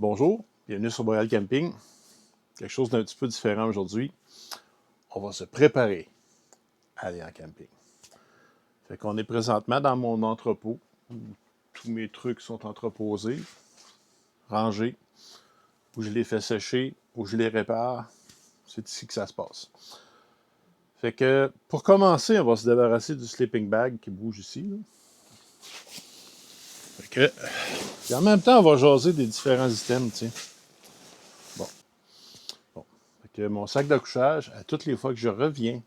Bonjour, bienvenue sur Boreal Camping. Quelque chose d'un petit peu différent aujourd'hui. On va se préparer à aller en camping. Fait qu'on est présentement dans mon entrepôt où tous mes trucs sont entreposés, rangés, où je les fais sécher, où je les répare. C'est ici que ça se passe. Fait que pour commencer, on va se débarrasser du sleeping bag qui bouge ici. Là. Fait que, et en même temps, on va jaser des différents items, tu sais. Bon. Fait que mon sac de couchage, à toutes les fois que je reviens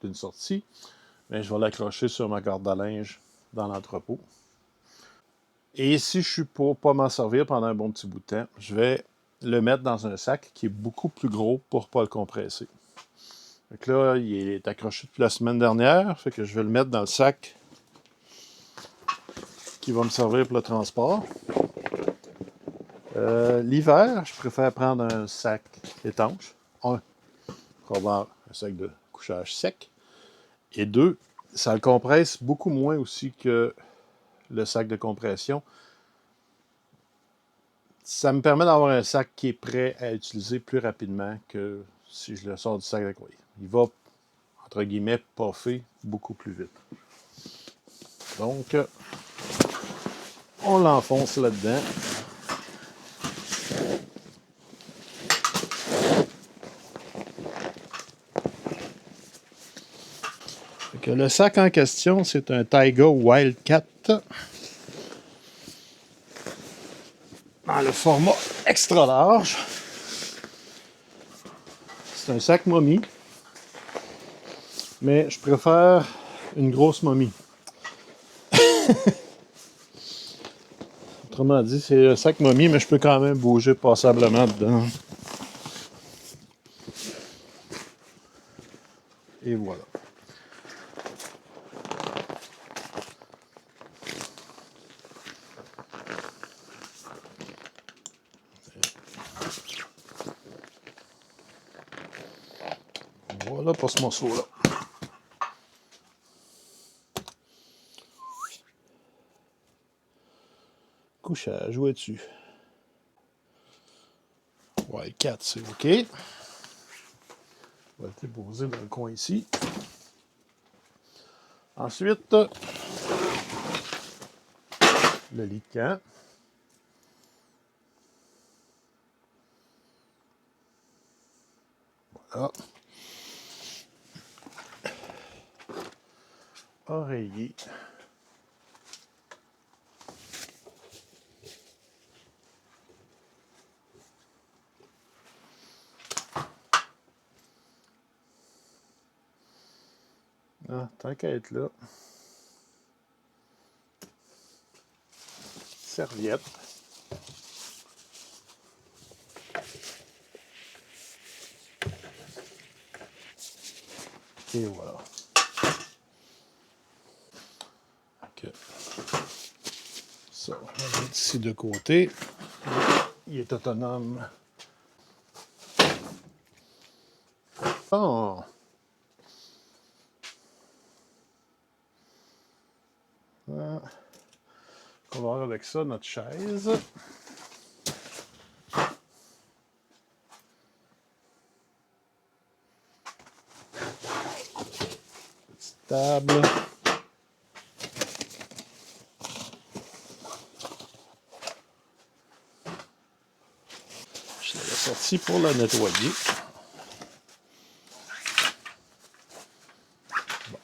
d'une sortie, bien, je vais l'accrocher sur ma corde à linge dans l'entrepôt. Et si je suis pour pas m'en servir pendant un bon petit bout de temps, je vais le mettre dans un sac qui est beaucoup plus gros pour pas le compresser. Donc là, il est accroché depuis la semaine dernière, fait que je vais le mettre dans le sac qui va me servir pour le transport. L'hiver, je préfère prendre un sac étanche. Un, pour avoir un sac de couchage sec. Et deux, ça le compresse beaucoup moins aussi que le sac de compression. Ça me permet d'avoir un sac qui est prêt à utiliser plus rapidement que si je le sors du sac de courrier. Il va, entre guillemets, puffer beaucoup plus vite. Donc, on l'enfonce là-dedans. Fait que le sac en question, c'est un Taiga Wildcat. Dans le format extra large. C'est un sac momie. Mais je préfère une grosse momie. Autrement dit, c'est un sac momie, mais je peux quand même bouger passablement dedans. Et voilà. Voilà pour ce morceau-là. Couchage, où es-tu? Ouais, 4, c'est OK. On va le déposer dans le coin ici. Ensuite, le lit de camp. Voilà. Oreiller. Ah, tant qu'à être là. Serviette. Et voilà. Okay. Ça, on va mettre ici de côté. Il est autonome. Bon. On va voir avec ça notre chaise. Petite table. Je l'avais sorti pour la nettoyer. Bon.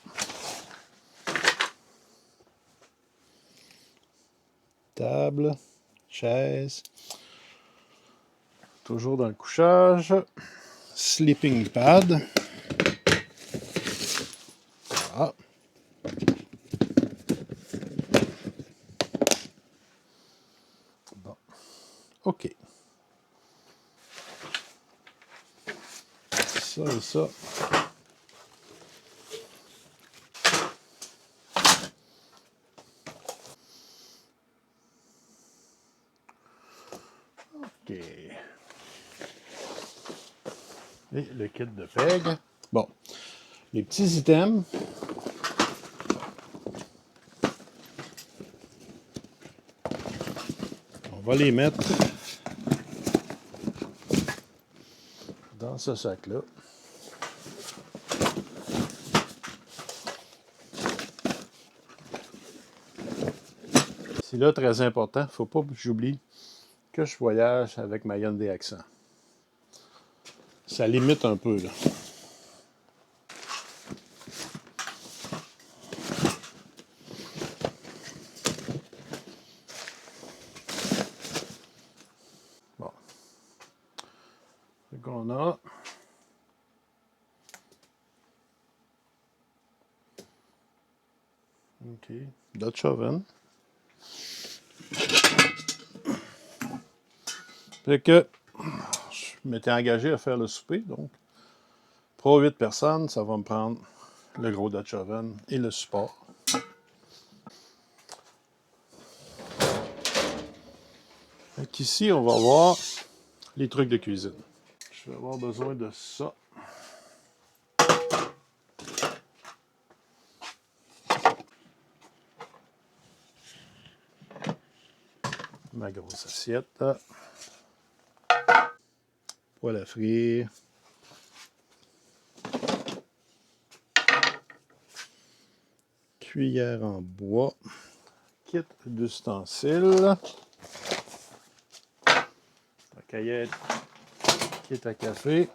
Table, chaise. Toujours dans le couchage. Sleeping pad. Voilà. Bon. OK. Ça et ça. OK. Et le kit de PEG. Bon. Les petits items. On va les mettre ce sac-là. C'est là très important. Il ne faut pas que j'oublie que je voyage avec ma Hyundai Accent. Ça limite un peu, là. Bon. Ce qu'on a. OK. Dutch oven. Fait que je m'étais engagé à faire le souper, donc pour 8 personnes, ça va me prendre le gros Dutch oven et le support. Fait qu'ici, on va voir les trucs de cuisine. Je vais avoir besoin de ça. Ma grosse assiette. Poêle à frire. Cuillère en bois. Kit d'ustensiles. La caillette. Kit à café.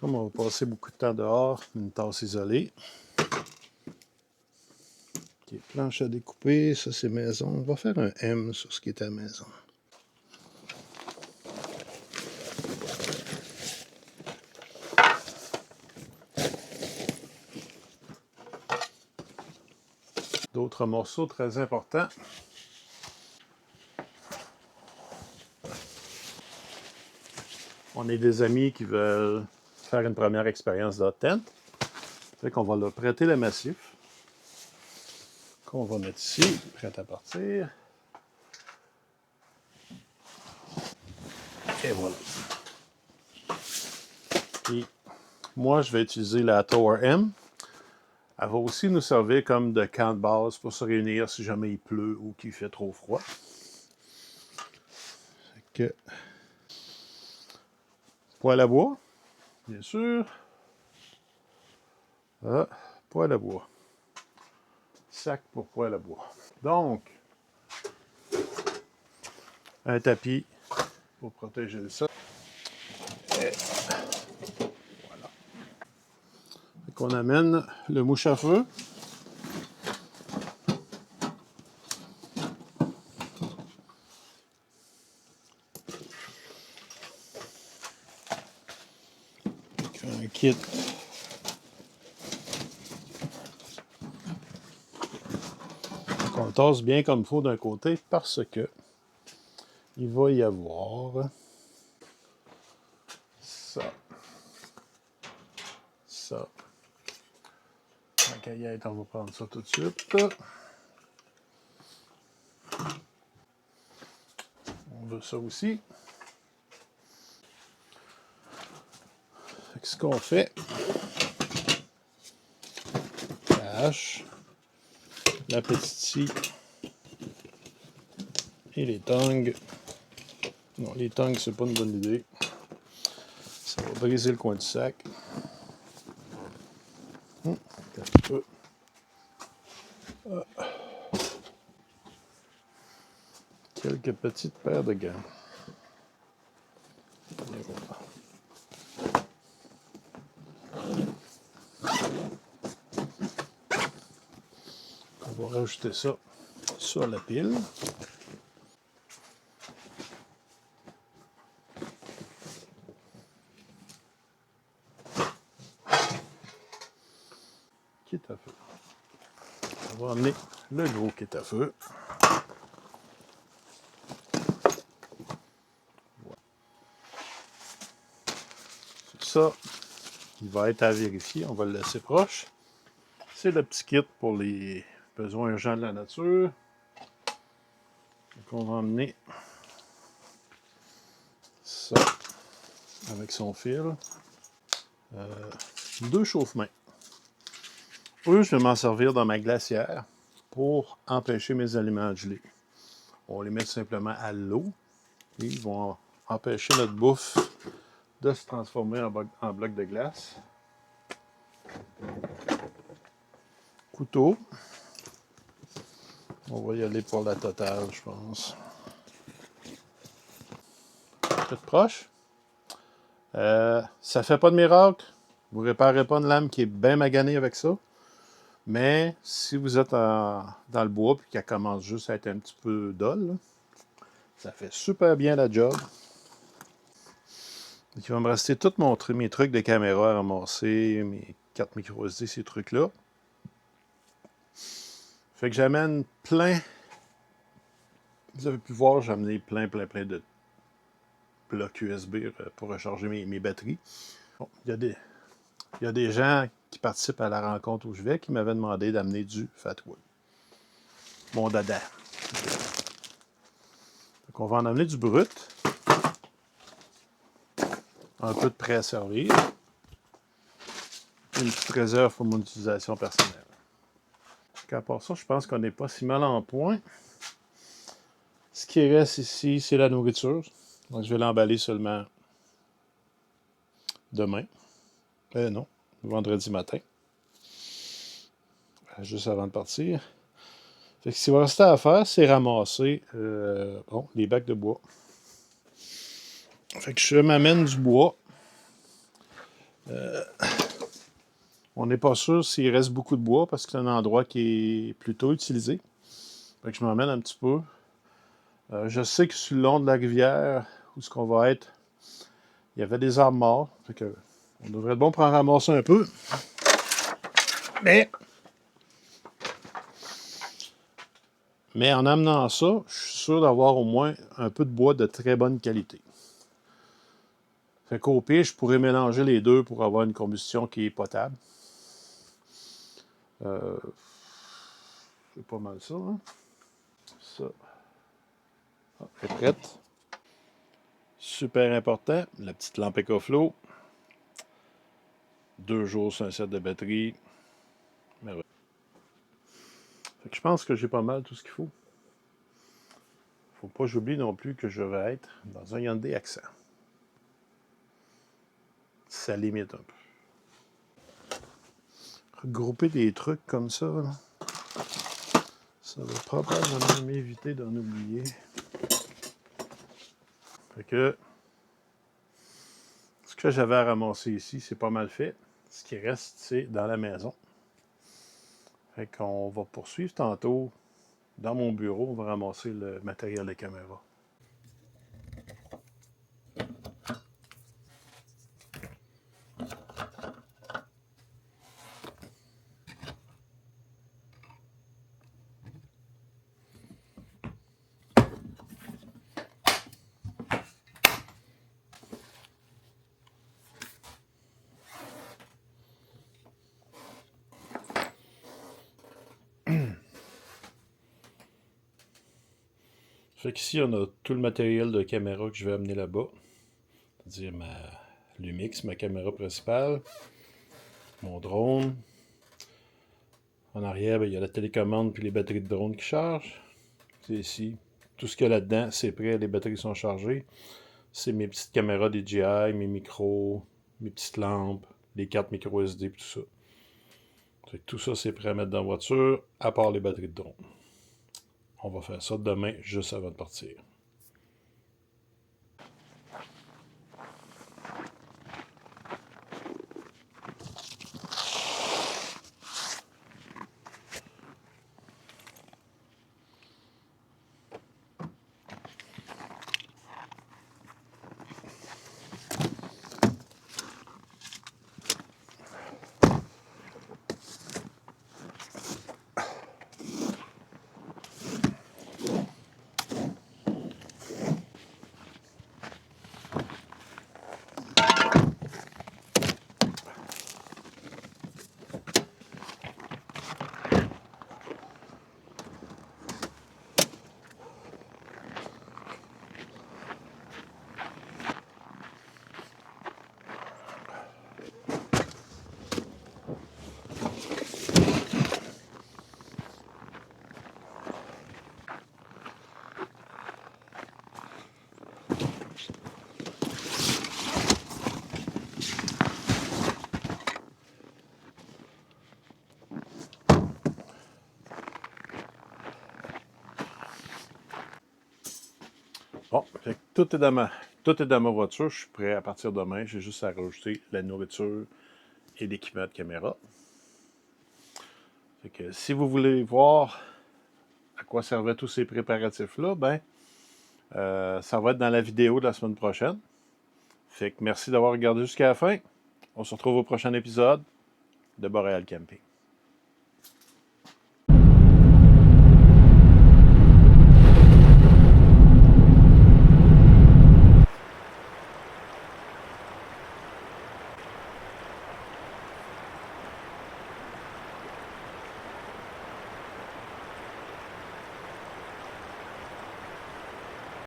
Comme on va passer beaucoup de temps dehors, une tasse isolée. Okay, planche à découper, ça c'est maison. On va faire un M sur ce qui est à la maison. D'autres morceaux très importants. On est des amis qui veulent faire une première expérience de hot tent. Fait qu'on va leur prêter le massif. Qu'on va mettre ici, prêt à partir. Et voilà. Puis, moi, je vais utiliser la Tower M. Elle va aussi nous servir comme de camp de base pour se réunir si jamais il pleut ou qu'il fait trop froid. Fait que, poêle à bois, bien sûr. Ah, poêle à bois. Sac pour poêle à bois. Donc, un tapis pour protéger le sol. Et voilà. Fait qu'on amène le mouche à feu. Un kit. On tasse bien comme il faut d'un côté parce que il va y avoir ça. Ça. La caillette, on va prendre ça tout de suite. On veut ça aussi. Fait que ce qu'on fait, la hache, la petite scie et les tongs. Non, les tongs, c'est pas une bonne idée. Ça va briser le coin du sac. Un peu. Quelques petites paires de gants. Et voilà. On va rajouter ça sur la pile. Kit à feu. On va amener le gros kit à feu. Voilà. Ça, il va être à vérifier. On va le laisser proche. C'est le petit kit pour les besoins urgents de la nature. Donc on va emmener ça avec son fil. 2 chauffe-mains. Eux, je vais m'en servir dans ma glacière pour empêcher mes aliments de geler. On va les mettre simplement à l'eau et ils vont empêcher notre bouffe de se transformer en bloc de glace. Couteau. On va y aller pour la totale, je pense. Tout proche. Ça fait pas de miracle. Vous ne réparez pas une lame qui est bien maganée avec ça. Mais si vous êtes dans le bois et qu'elle commence juste à être un petit peu dolle, là, ça fait super bien la job. Donc, il va me rester tous mes trucs de caméra à ramasser, mes 4 micro SD, ces trucs-là. Fait que j'amène plein. Vous avez pu voir, j'ai amené plein de blocs USB pour recharger mes batteries. Bon, il y a des gens qui participent à la rencontre où je vais qui m'avaient demandé d'amener du Fatwood. Mon dada. Donc on va en amener du brut. Un peu de prêt à servir. Une petite réserve pour mon utilisation personnelle. À part ça, je pense qu'on n'est pas si mal en point. Ce qui reste ici, c'est la nourriture. Donc, je vais l'emballer seulement demain. Non, vendredi matin. Juste avant de partir. Fait que ce qu'il va rester à faire, c'est ramasser les bacs de bois. Fait que je m'amène du bois. On n'est pas sûr s'il reste beaucoup de bois parce que c'est un endroit qui est plutôt utilisé. Fait que je m'emmène un petit peu. Je sais que sur le long de la rivière, où ce qu'on va être, il y avait des arbres morts. Fait que on devrait être bon pour en ramasser un peu. Mais en amenant ça, je suis sûr d'avoir au moins un peu de bois de très bonne qualité. Fait qu'au pire, je pourrais mélanger les deux pour avoir une combustion qui est potable. C'est pas mal ça. Hein? Ça. Elle est prête. Super important, la petite lampe EcoFlow. 2 jours sur un set de batterie. Fait que je pense que j'ai pas mal tout ce qu'il faut. Faut pas que j'oublie non plus que je vais être dans un Hyundai Accent. Ça limite un peu. Regrouper des trucs comme ça, là, ça va probablement m'éviter d'en oublier. Fait que ce que j'avais à ramasser ici, c'est pas mal fait. Ce qui reste, c'est dans la maison. Fait qu'on va poursuivre tantôt. Dans mon bureau, on va ramasser le matériel de caméra. Fait qu'ici, on a tout le matériel de caméra que je vais amener là-bas. C'est-à-dire ma Lumix, ma caméra principale, mon drone. En arrière, il y a la télécommande puis les batteries de drone qui chargent. C'est ici. Tout ce qu'il y a là-dedans, c'est prêt, les batteries sont chargées. C'est mes petites caméras DJI, mes micros, mes petites lampes, les cartes micro SD et tout ça. Tout ça, c'est prêt à mettre dans la voiture, à part les batteries de drone. On va faire ça demain, juste avant de partir. Bon, fait que tout est dans ma voiture. Je suis prêt à partir demain. J'ai juste à rajouter la nourriture et l'équipement de caméra. Fait que si vous voulez voir à quoi servaient tous ces préparatifs-là, ben, ça va être dans la vidéo de la semaine prochaine. Fait que merci d'avoir regardé jusqu'à la fin. On se retrouve au prochain épisode de Boréal Camping.